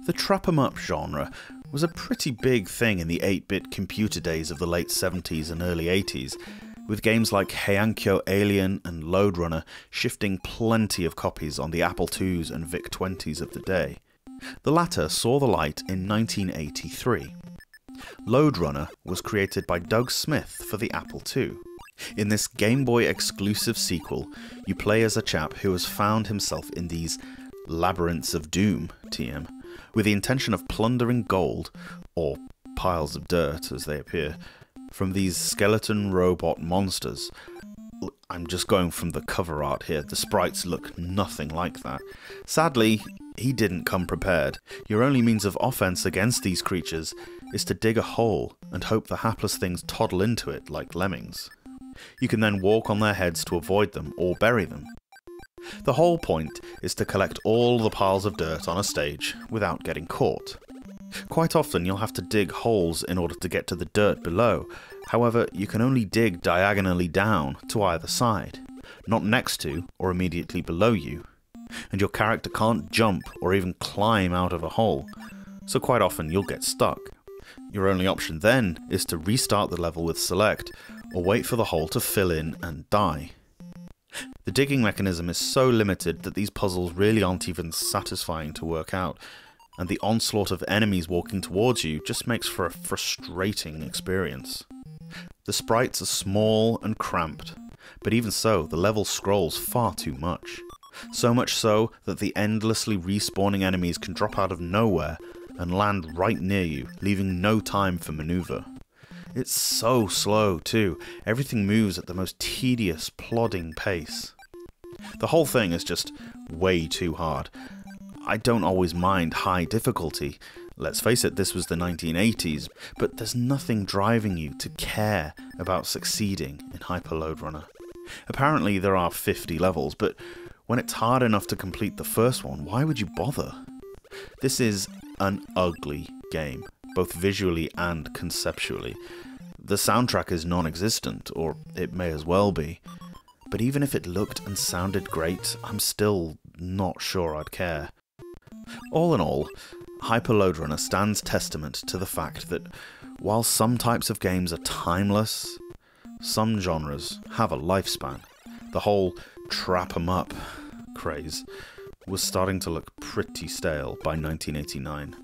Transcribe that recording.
The trap-em-up genre was a pretty big thing in the 8-bit computer days of the late 70s and early 80s, with games like Heiankyo Alien and Lode Runner shifting plenty of copies on the Apple IIs and VIC-20s of the day. The latter saw the light in 1983. Lode Runner was created by Doug Smith for the Apple II. In this Game Boy exclusive sequel, you play as a chap who has found himself in these labyrinths of doom, TM, with the intention of plundering gold, or piles of dirt as they appear, from these skeleton robot monsters. I'm just going from the cover art here, the sprites look nothing like that. Sadly, he didn't come prepared. Your only means of offense against these creatures is to dig a hole and hope the hapless things toddle into it like lemmings. You can then walk on their heads to avoid them or bury them. The whole point is to collect all the piles of dirt on a stage without getting caught. Quite often you'll have to dig holes in order to get to the dirt below. However, you can only dig diagonally down to either side, not next to or immediately below you. And your character can't jump or even climb out of a hole, so quite often you'll get stuck. Your only option then is to restart the level with select, or wait for the hole to fill in and die. The digging mechanism is so limited that these puzzles really aren't even satisfying to work out, and the onslaught of enemies walking towards you just makes for a frustrating experience. The sprites are small and cramped, but even so, the level scrolls far too much. So much so that the endlessly respawning enemies can drop out of nowhere and land right near you, leaving no time for maneuver. It's so slow too, everything moves at the most tedious, plodding pace. The whole thing is just way too hard. I don't always mind high difficulty. Let's face it, this was the 1980s, but there's nothing driving you to care about succeeding in Hyper Lode Runner. Apparently there are 50 levels, but when it's hard enough to complete the first one, why would you bother? This is an ugly game, both visually and conceptually. The soundtrack is non-existent, or it may as well be. But even if it looked and sounded great, I'm still not sure I'd care. All in all, Hyper Lode Runner stands testament to the fact that while some types of games are timeless, some genres have a lifespan. The whole trap-em-up craze was starting to look pretty stale by 1989.